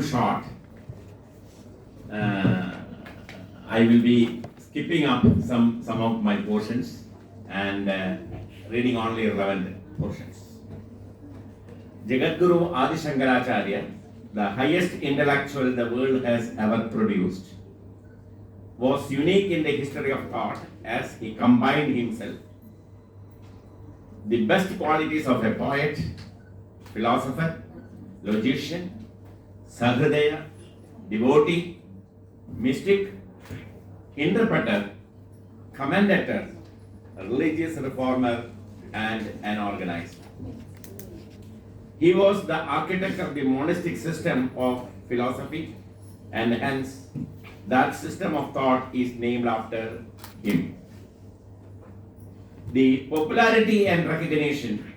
Short. I will be skipping up some of my portions and reading only relevant portions. Jagadguru Adi Shankaracharya, the highest intellectual the world has ever produced, was unique in the history of thought as he combined himself the best qualities of a poet, philosopher, logician, Sahridaya, devotee, mystic, interpreter, commentator, religious reformer, and an organizer. He was the architect of the monastic system of philosophy, and hence that system of thought is named after him. The popularity and recognition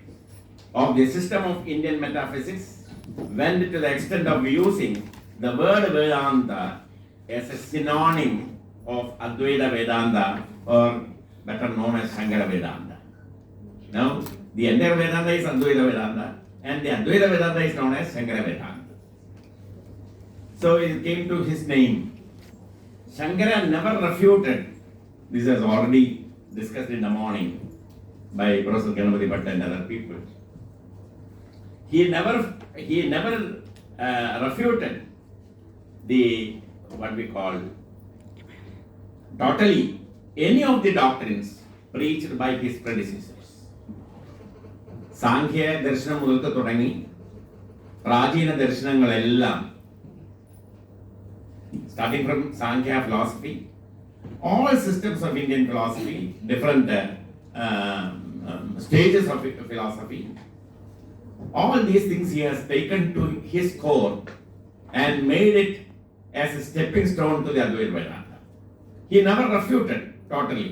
of the system of Indian metaphysics went to the extent of using the word Vedanta as a synonym of Advaita Vedanta, or better known as Shankara Vedanta. Now, the entire Vedanta is Advaita Vedanta, and the Advaita Vedanta is known as Shankara Vedanta. So it came to his name. Shankara never refuted, this was already discussed in the morning by Professor Ganapati Bhatt and other people. He never refuted the what we call totally any of the doctrines preached by his predecessors. Sankhya Darshanam മുതൽക്ക് തുടങ്ങി പ്രാചീന ദർശനങ്ങളെല്ലാം, starting from Sankhya philosophy, all systems of Indian philosophy, different stages of philosophy, all these things he has taken to his core and made it as a stepping stone to the Advaita Vedanta. He never refuted totally,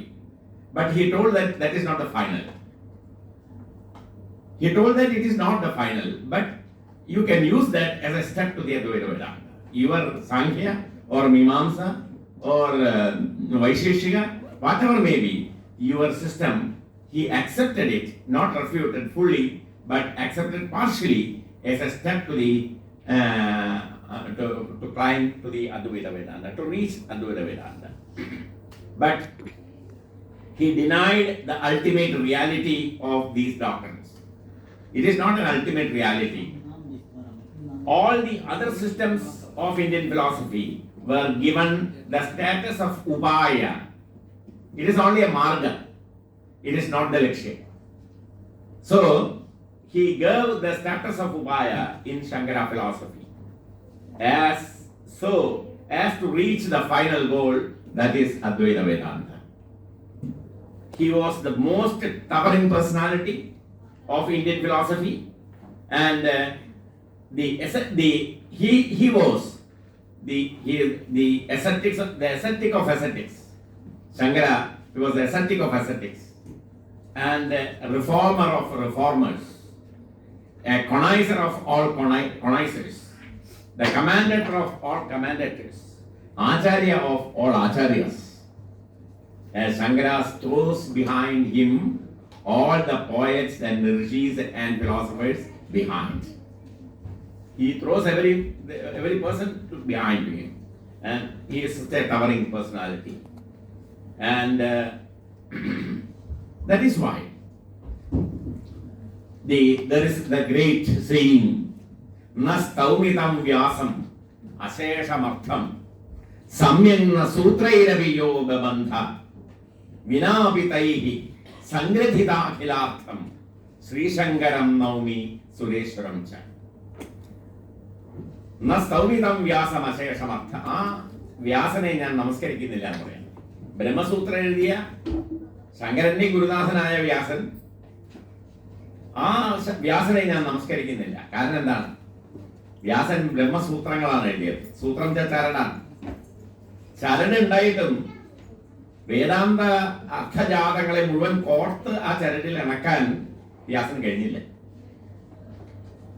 but he told that that is not the final. He told that it is not the final, but you can use that as a step to the Advaita Vedanta. Your Sankhya or Mimamsa or Vaisheshika, whatever may be your system, he accepted it, not refuted fully, but accepted partially as a step to the to climb to the Advaita Vedanta, to reach Advaita Vedanta. But he denied the ultimate reality of these doctrines. It is not an ultimate reality. All the other systems of Indian philosophy were given the status of Upaya. It is only a marga. It is not the Lakshya. So, he gave the status of Upaya in Shankara philosophy as to reach the final goal, that is Advaita Vedanta. He was the most towering personality of Indian philosophy, and he was the ascetic of ascetics. Shankara, he was the ascetic of ascetics and a reformer of reformers, a conizer of all conizers, the commentator of all commentators, Acharya of all acharyas. As Shankara throws behind him all the poets and rishis and philosophers behind. He throws every person behind him, and he is a towering personality. And that is why there is the great saying, Na staumitam vyasam asheshamartham samyana sutrairaviyo babandha vinapitaihi sangradhita akhilartham Sri Shankaram naumi sureshwaram cha. Na staumitam vyasam asheshamartha. വ്യാസനെ ഞാൻ നമസ്കരിക്കുന്നില്ല എന്ന് പറയാം. ബ്രഹ്മസൂത്രം എഴുതിയ ശങ്കരന്റെ ഗുരുനാഥനായ വ്യാസൻ, ആ വ്യാസനെ ഞാൻ നമസ്കരിക്കുന്നില്ല. കാരണം എന്താണ്? വ്യാസൻ ബ്രഹ്മസൂത്രങ്ങളാണ് എഴുതിയത്. സൂത്രം ചരണാണ്. ചരട് ഉണ്ടായിട്ടും വേദാന്ത അർത്ഥജാതങ്ങളെ മുഴുവൻ കോർത്ത് ആ ചരടിൽ ഇണക്കാൻ വ്യാസൻ കഴിഞ്ഞില്ല.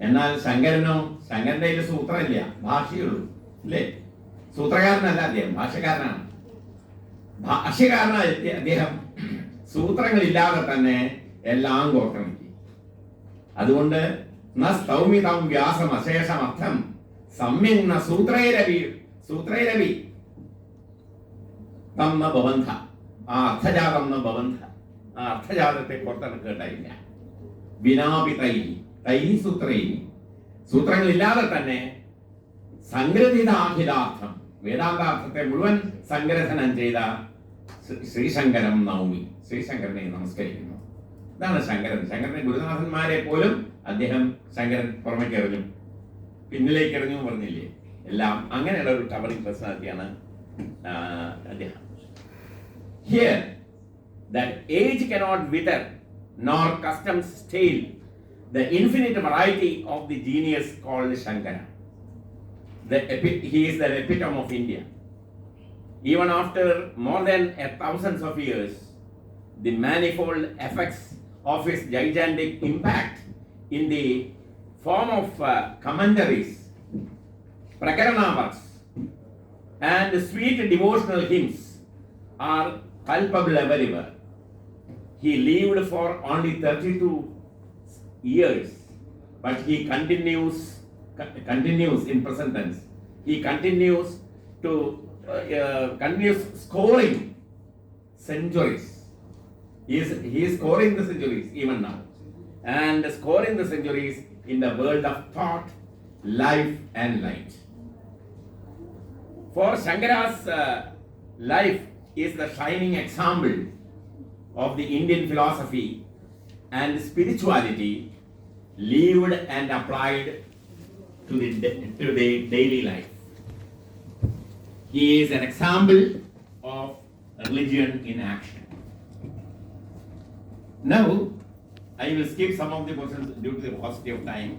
എന്നാൽ ശങ്കരന്റെ കയ്യിൽ സൂത്രമില്ല, ഭാഷയുള്ളൂ. അല്ലേ? സൂത്രകാരനല്ല അദ്ദേഹം, ഭാഷകാരനാണ്. ഭാഷ്യകാരനായ അദ്ദേഹം സൂത്രങ്ങളില്ലാതെ തന്നെ എല്ലാം കോർക്കണം. അതുകൊണ്ട് ന സ്തൗമിതം വ്യാസം അശേഷമർത്ഥം സമ്യങ് സൂത്രൈരവി തന്ന ബബന്ധ. ആ അർത്ഥജാതം എന്ന ബബന്ധ, ആ അർത്ഥജാതത്തെ പുറത്തെടുക്കേണ്ടായില്ല. വിനാപി തൈ സൂത്രൈ, സൂത്രങ്ങളില്ലാതെ തന്നെ സംഗ്രഥിതാഖിലാർത്ഥം, വേദാന്താർത്ഥത്തെ മുഴുവൻ സംഗ്രഥനം ചെയ്ത ശ്രീശങ്കരം നൗമി, ശ്രീശങ്കരനെ നമസ്കരിക്കുന്നു. ഇതാണ് ശങ്കരൻ. ശങ്കരന്റെ ഗുരുനാഥന്മാരെ പോലും അദ്ദേഹം ശങ്കരൻ പുറമേക്ക് എറിഞ്ഞു, പിന്നിലേക്ക് എറിഞ്ഞു പറഞ്ഞില്ലേ, എല്ലാം അങ്ങനെയുള്ള ഒരു ടവറിംഗ് പേഴ്സണാലിറ്റിയാണ് അദ്ദേഹം. Here, that age cannot wither, nor customs stale the infinite variety of the genius called Shankara. He is the epitome of India. Even after more than thousands of years, the manifold effects of his gigantic impact in the form of commentaries, prakarana works, and sweet devotional hymns are palpable everywhere. He lived for only 32 years, but he continues in present tense. He continues scoring centuries. He is scoring the centuries even now, and scoring the centuries in the world of thought, life, and light. For Shankara's life is the shining example of the Indian philosophy and spirituality lived and applied to the daily life. He is an example of religion in action. Now, I will skip some of the questions due to the paucity of time.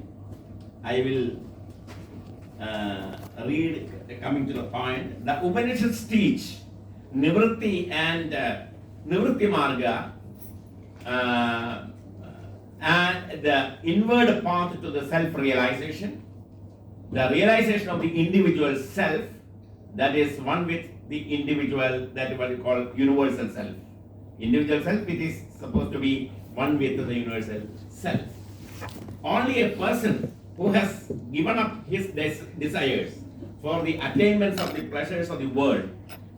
I will read, coming to the point. The Upanishads teach Nivritti and Nivritti Marga and the inward path to the self-realization, the realization of the individual self, that is one with the individual, that is what we call universal self. Individual self, it is supposed to be one with the universal self. Only a person who has given up his desires for the attainments of the pleasures of the world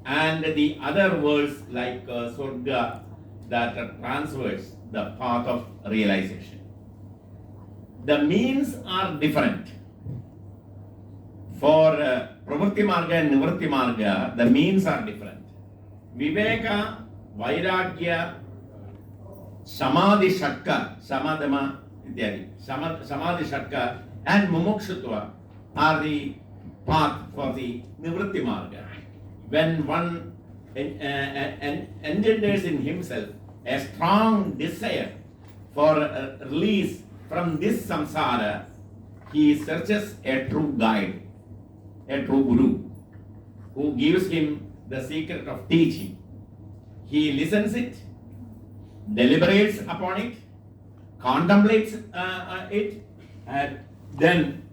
and the other worlds like Swarga, that transverse the path of realization. The means are different. For Pravritti Marga and Nivritti Marga, the means are different. Viveka, Vairagya, Samadhi Shatka, Samadhama, Samadhi Shatka, and Mumukshutva are the path for the Nivritti Marga. When one engenders in himself a strong desire for release from this samsara, he searches a true guide, a true guru, who gives him the secret of teaching. He listens it, deliberates upon it, contemplates it, and then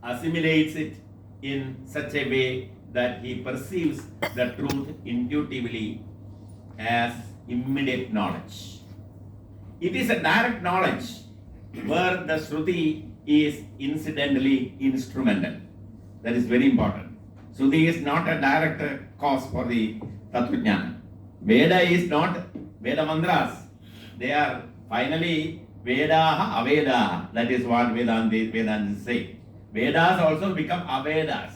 assimilates it in such a way that he perceives the truth intuitively as immediate knowledge. It is a direct knowledge where the Shruti is incidentally instrumental. That is very important. Shruti is not a direct cause for the Tattvajnana. Veda is not Veda mantras. They are finally Vedaha Avedaha. That is what Vedantis say. Vedas also become Avedas.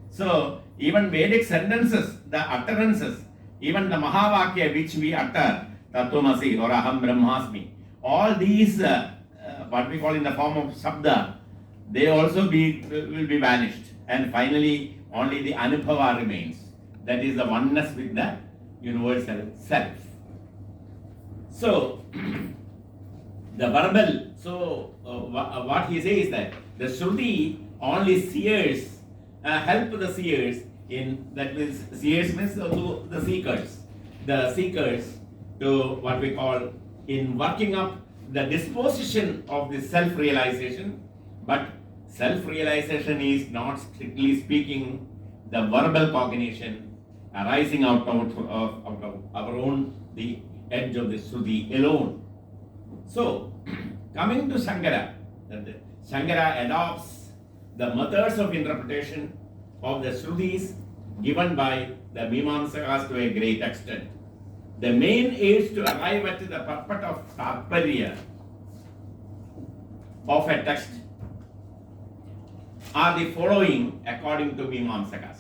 So, even Vedic sentences, the utterances, even the Mahavakya which we utter, Tattvamasi or Aham Brahmasmi, all these, what we call in the form of Sabda, they also will be vanished. And finally, only the Anubhava remains. That is the oneness with the universal self. So, the verbal, what he says is that the Shruti only seers, help the seers in, that means seers means to the seekers to what we call in working up the disposition of the self-realization. But self-realization is not strictly speaking the verbal cognition arising out of our own, the edge of the Shruti alone. So, coming to Shankara, Shankara adopts the methods of interpretation of the Shrutis given by the Mimamsakas to a great extent. The main aids to arrive at the purport of Tatparya of a text are the following according to Mimamsakas.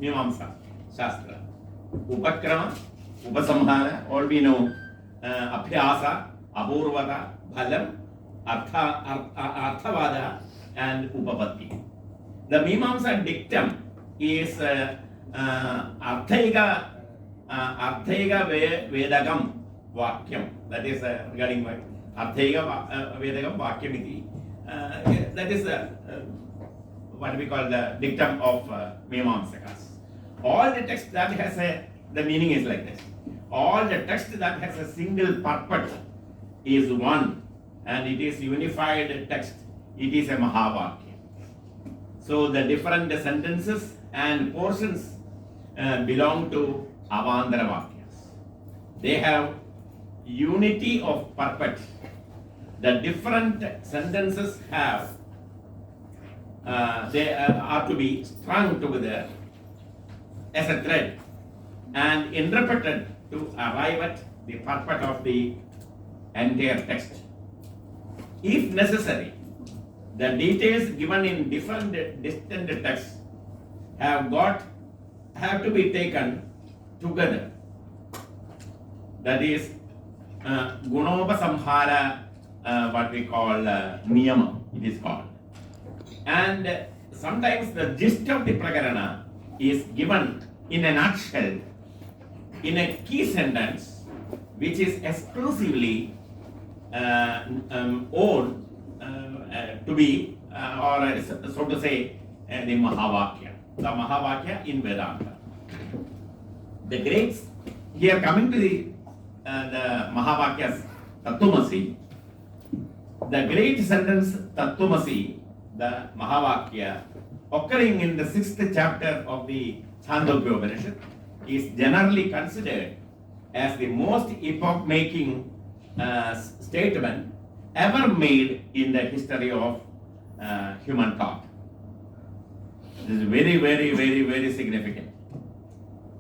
Mimamsa Shastra. Upakrama, Upasamhara, all we know, Abhyasa, Apurvata, Bhalam, Arthavada, and Upapatti. The Mimamsa dictum is Arthaiga Vedagam Vakyam. That is regarding Arthaiga Vedagam Vakyam iti. That is what we call the dictum of Mimamsakas. All the text that has the meaning is like this. All the text that has a single purport is one, and it is unified text. It is a Mahavakya. So the different sentences and portions belong to Avandara Vakyas. They have unity of purport. The different sentences have they are to be strung together as a thread and interpreted to arrive at the purport of the entire text. If necessary, the details given in different distant texts have to be taken together. That is Gunopasamhara, what we call Niyama, it is called. And sometimes the gist of the Prakarana is given in a nutshell, in a key sentence, which is exclusively owned to be, or so to say, the Mahavakya. The Mahavakya in Vedanta. The greats, here coming to the Mahavakyas Tattvamasi, the great sentence Tattvamasi, the Mahavakya, occurring in the 6th chapter of the Chandogya Upanishad, is generally considered as the most epoch-making statement ever made in the history of human thought. This is very, very, very, very significant.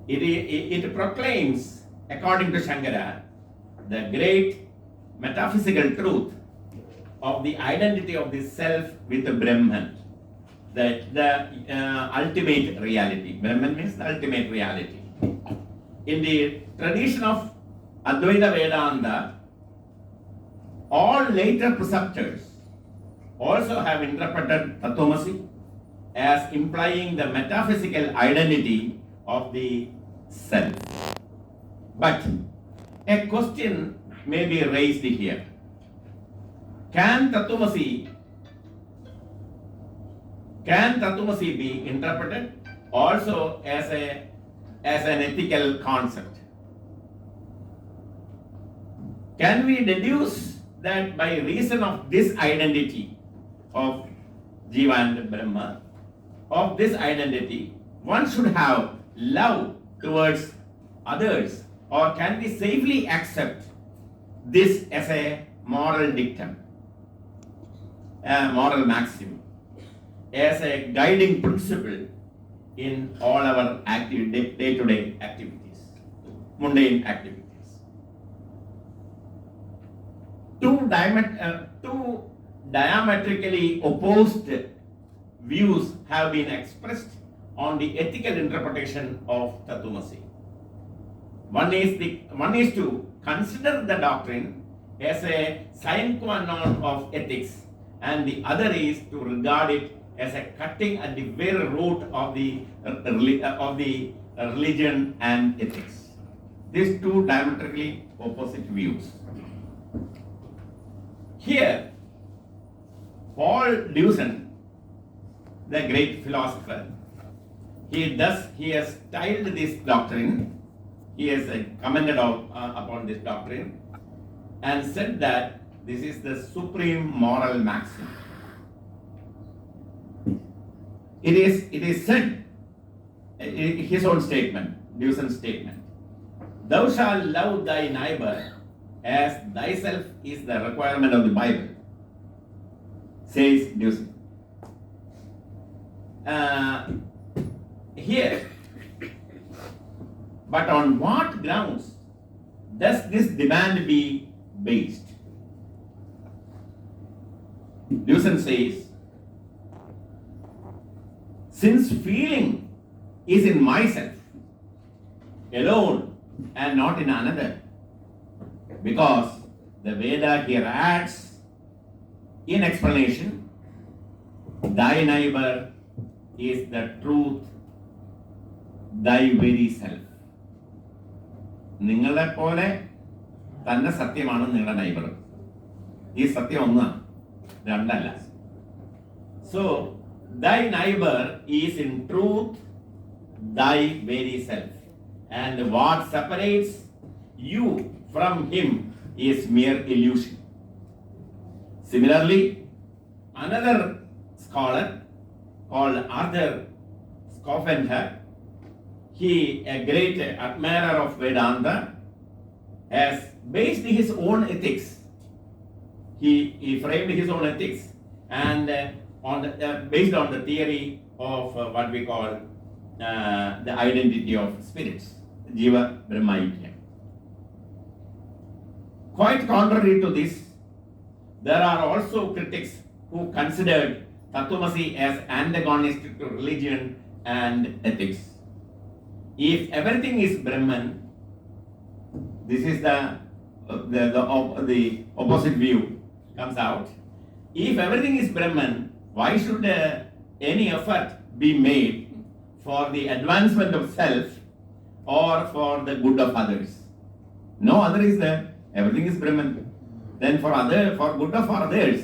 It proclaims, according to Shankara, the great metaphysical truth of the identity of the self with the Brahman, the ultimate reality. Brahman means the ultimate reality. In the tradition of Advaita Vedanta, all later preceptors also have interpreted Tattvamasi as implying the metaphysical identity of the self. But a question may be raised here. Can Tattvamasi be interpreted also as an ethical concept? Can we deduce that by reason of this identity of Jiva and Brahma, of this identity, one should have love towards others, or can we safely accept this as a moral dictum, a moral maxim, as a guiding principle in all our day-to-day activities, mundane activities? Two diametrically opposed views have been expressed on the ethical interpretation of Tattvamasi. One is to consider the doctrine as a sine qua non of ethics, and the other is to regard it as a cutting at the very root of the religion and ethics. These two diametrically opposite views. Here, Paul Deussen, the great philosopher, he has styled this doctrine, he has commented upon this doctrine and said that this is the supreme moral maxim. It is said, his own statement, Deusen's statement, "Thou shalt love thy neighbor as thyself is the requirement of the Bible," says Deusen. here. But on what grounds does this demand be based? Lewson says, since feeling is in myself alone and not in another, because the Veda here adds in explanation, thy neighbor is the truth, thy very self. നിങ്ങളെ പോലെ തന്നെ സത്യമാണ് നിങ്ങളുടെ neighbour. ഈ സത്യം ഒന്നാണ്, രണ്ടല്ല. So thy neighbor is in truth thy very self, and what separates you from him is mere illusion. Similarly, another scholar called Arthur Schopenhauer, he, a great admirer of Vedanta, has based his own ethics. He framed his own ethics and based on the theory of what we call the identity of spirits, Jiva Brahma Ikya. Quite contrary to this, there are also critics who considered Tattvamasi as antagonistic to religion and ethics. If everything is Brahman, this is the opposite view comes out. If everything is Brahman, why should any effort be made for the advancement of self or for the good of others? No other is there. Everything is Brahman. Then for good of others,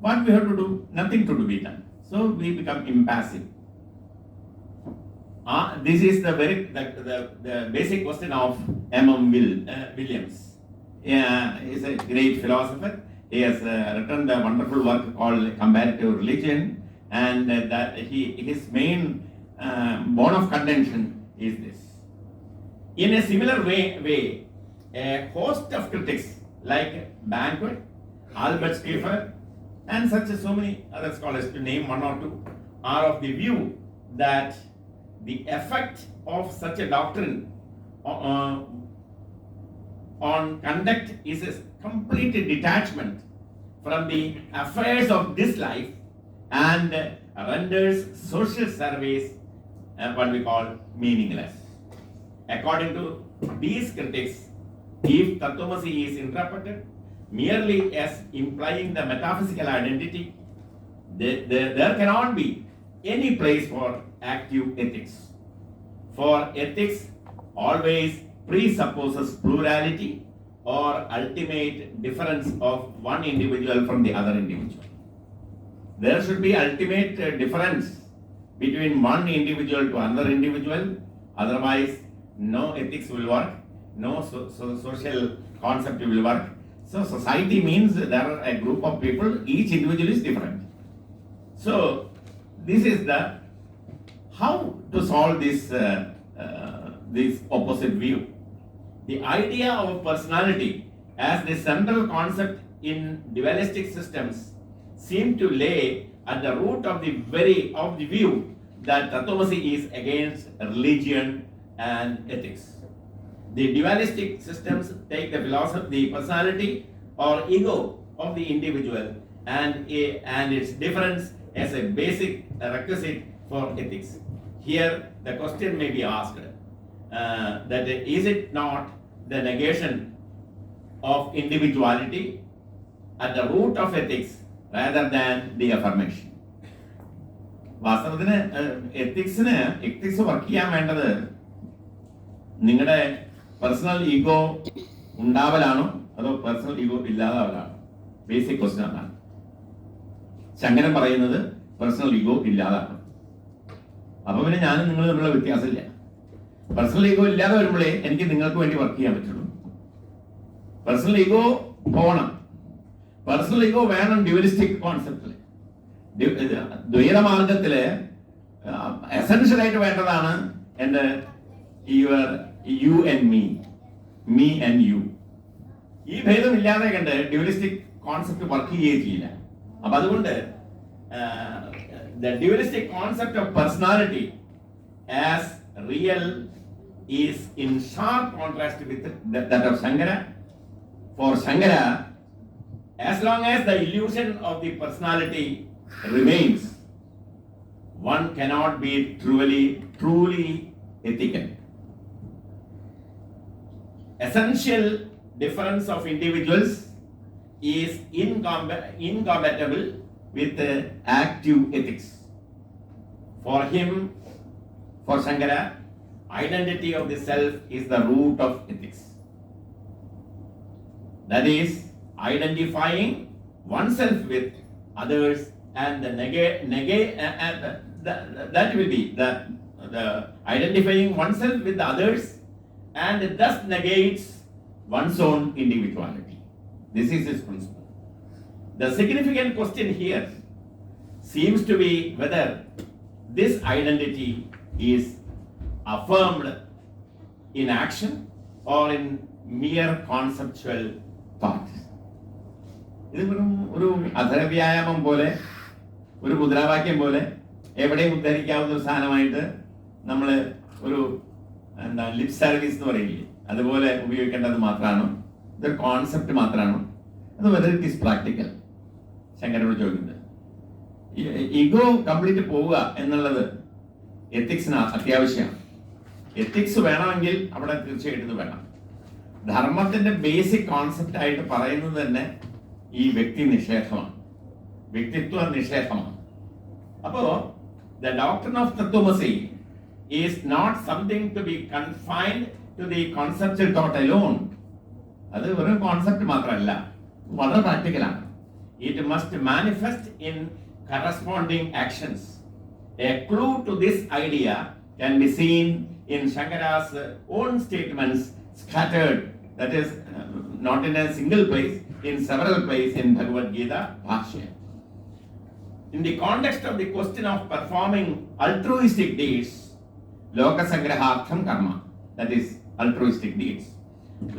what we have to do? Nothing to be done. So we become impassive. This is the basic question of M.M. Williams. He's a great philosopher. He has written the wonderful work called Comparative Religion, and his main bone of contention is this. In a similar way, a host of critics like Banquet, Albert Schweitzer, and so many other scholars, to name one or two, are of the view that the effect of such a doctrine on conduct is a complete detachment from the affairs of this life and renders social service what we call meaningless. According to these critics, if Tattvamasi is interpreted merely as implying the metaphysical identity, there cannot be any place for active ethics. For ethics always presupposes plurality or ultimate difference of one individual from the other individual. There should be ultimate difference between one individual to another individual, otherwise no ethics will work, no social concept will work. So society means there are a group of people, each individual is different. So this is the how to solve this opposite view. The idea of personality as the central concept in dualistic systems seem to lay at the root of the view that Tattvamasi is against religion and ethics. The dualistic systems take the personality or ego of the individual and its difference as a basic requisite for ethics. Here the question may be asked that is it not the negation of individuality at the root of ethics rather than the affirmation? വാസ്തവത്തിന് ethics work ചെയ്യാൻ വേണ്ടത് നിങ്ങളുടെ personal ego ഉണ്ടാവലാണോ അതോ personal ego ഇല്ലാതാവലാണോ? Basic question അതാണ്. ശങ്കരൻ പറയുന്നത് personal ego ഇല്ലാതാക്കണം. അപ്പൊ പിന്നെ ഞാനും നിങ്ങൾ തമ്മിലുള്ള വ്യത്യാസമില്ല. പേഴ്സണൽ ഈഗോ ഇല്ലാതെ വരുമ്പോഴേ എനിക്ക് നിങ്ങൾക്ക് വേണ്ടി വർക്ക് ചെയ്യാൻ പറ്റുള്ളൂ. പേഴ്സണൽ ഈഗോ പോകണം. പേഴ്സണൽ ഈഗോ വേണം ഡ്യുവലിസ്റ്റിക് കോൺസെപ്റ്റില്. ദ്വൈത മാർഗത്തില് എസൻഷ്യൽ ആയിട്ട് വേണ്ടതാണ് എന്റെ you and me and you. ഈ ഭേദം ഇല്ലാതെ കണ്ട് ഡ്യുവലിസ്റ്റിക് കോൺസെപ്റ്റ് വർക്ക് ചെയ്യുകയും ചെയ്യില്ല. അപ്പൊ അതുകൊണ്ട് the dualistic concept of personality as real is in sharp contrast with that of Shankara. For Shankara, as long as the illusion of the personality remains, one cannot be truly ethical. Essential difference of individuals is incompatible with active ethics. For him, for Shankara, identity of the self is the root of ethics. That is, identifying oneself with others and the that will be the identifying oneself with the others and thus negates one's own individuality. This is his principle. The significant question here seems to be whether this identity is affirmed in action or in mere conceptual thought. ഇത് ഒരു അധരവ്യായാമം പോലെ, ഒരു മുദ്രാവാക്യം പോലെ, എവിടെയും ഉദ്ധരിക്കാവുന്ന ഒരു സാധനമായിട്ട് നമ്മൾ ഒരു ലിപ് സർവീസ് എന്ന് പറയില്ലേ, അതുപോലെ ഉപയോഗിക്കേണ്ടത് മാത്രമാണോ, ഇതൊരു കോൺസെപ്റ്റ് മാത്രമാണോ, അത് വെദർ ഇറ്റ് ഈസ് പ്രാക്ടിക്കൽ? ശങ്കരനോട് ചോദിക്കുന്നത്. ഈഗോ കംപ്ലീറ്റ് പോവുക എന്നുള്ളത് എത്തിക്സിന് അത്യാവശ്യമാണ്. എത്തിക്സ് വേണമെങ്കിൽ അവിടെ തീർച്ചയായിട്ടും ഇത് വേണം. ധർമ്മത്തിന്റെ ബേസിക് കോൺസെപ്റ്റ് ആയിട്ട് പറയുന്നത് തന്നെ ഈ വ്യക്തി നിഷേധമാണ്, വ്യക്തിത്വ നിഷേധമാണ്. അപ്പോ the doctrine of Tattvamasi is not something to be confined to the conceptual thought alone. അത് വെറും കോൺസെപ്റ്റ് മാത്രമല്ല, വളരെ പ്രാക്ടിക്കലാണ്. It must manifest in corresponding actions. A clue to this idea can be seen in Shankara's own statements scattered, that is, not in a single place, in several places in Bhagavad Gita Bhashya. In the context of the question of performing altruistic deeds, Loka Sangrahartham Karma, that is, altruistic deeds.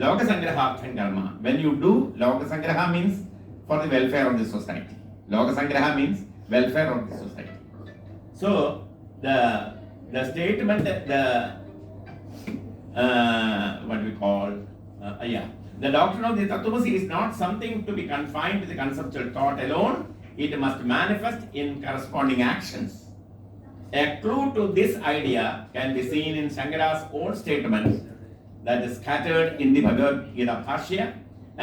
Loka Sangrahartham Karma. When you do, Loka Sangraha means for the welfare of the society. Loka Sangraha means welfare of the society. So the statement, what we call, the doctrine of the Tattvamasi is not something to be confined to the conceptual thought alone. It must manifest in corresponding actions. A clue to this idea can be seen in Shankara's own statements that is scattered in the Bhagavad Gita Bhashya,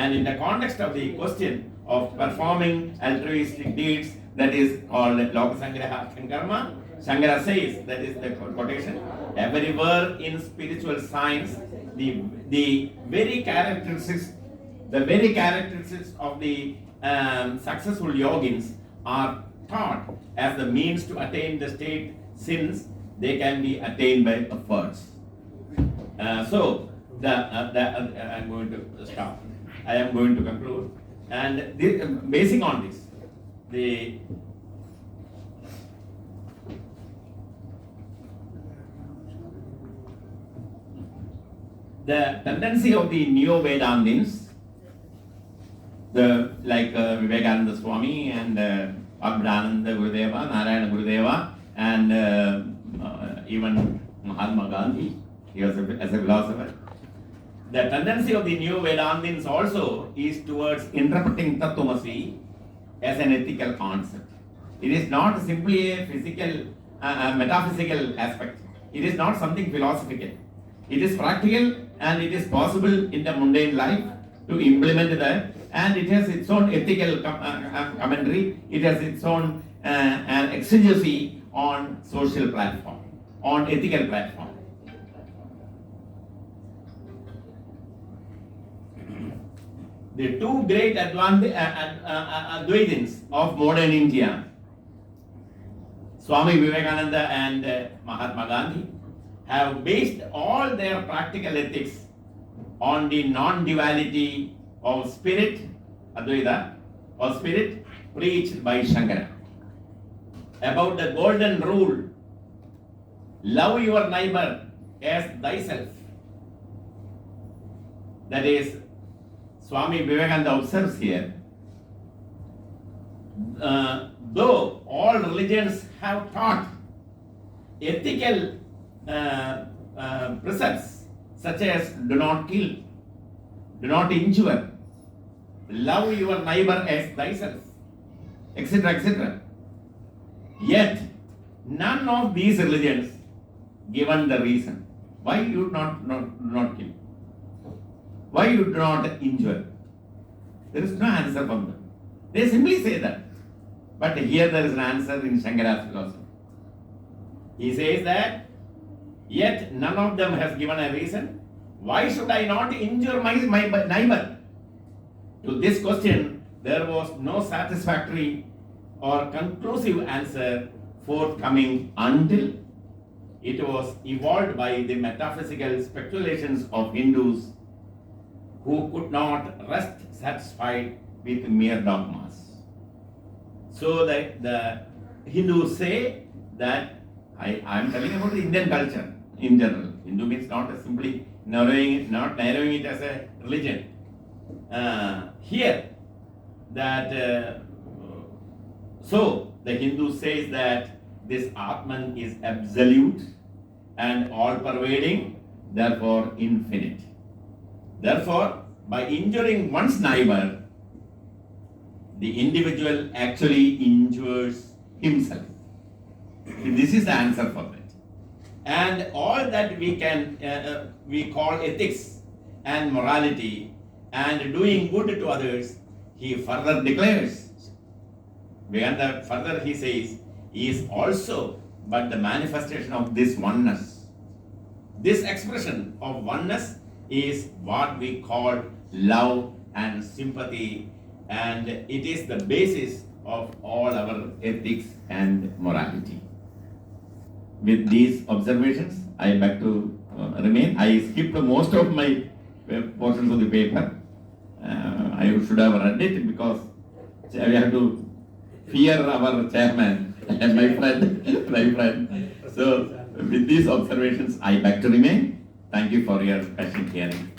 and in the context of the question of performing altruistic deeds, that is called Loka Sangraha Karma. Shankara says, that is the quotation, everywhere in spiritual science, the very characteristics of the successful yogins are taught as the means to attain the state, since they can be attained by efforts. I'm going to stop. I am going to conclude. And basing on this, the tendency of the Neo-Vedantins, like Vivekananda Swami and Abhidananda Gurudeva, Narayana Gurudeva, and even Mahatma Gandhi, he was as a philosopher. The tendency of the New Vedantins also is towards interpreting Tattvamasi as an ethical concept. It is not simply a physical, metaphysical aspect. It is not something philosophical. It is practical and it is possible in the mundane life to implement that, and it has its own ethical commentary. It has its own exegesis on social platform, on ethical platform. The two great Advaitins of modern India, Swami Vivekananda and Mahatma Gandhi, have based all their practical ethics on the non-duality of spirit, Advaita, or spirit preached by Shankara. About the golden rule, love your neighbor as thyself. That is, Swami Vivekananda observes here, though all religions have taught ethical precepts such as do not kill, do not injure, love your neighbor as thyself, etc., etc. Yet, none of these religions given the reason why you not kill, why you do not injure. There is no answer from them. They simply say that. But here there is an answer in Shankara's philosophy. He says that, yet none of them has given a reason. Why should I not injure my neighbor? To this question, there was no satisfactory or conclusive answer forthcoming until it was evolved by the metaphysical speculations of Hindus who could not rest satisfied with mere dogmas. So the Hindus say that, I am telling about the Indian culture in general. Hindu means not simply narrowing it as a religion. Here, that so the Hindu says that this Atman is absolute and all-pervading, therefore infinite. Therefore, by injuring one's neighbor, the individual actually injures himself. This is the answer for that. And all that we call ethics and morality and doing good to others, he further declares. Beyond that, further he says, is also but the manifestation of this oneness. This expression of oneness is what we call love and sympathy, and it is the basis of all our ethics and morality. With these observations, I beg to remain. I skipped most of my portions of the paper. I should have read it because we have to fear our chairman and my friend. So, with these observations, I beg to remain. Thank you for your patient hearing.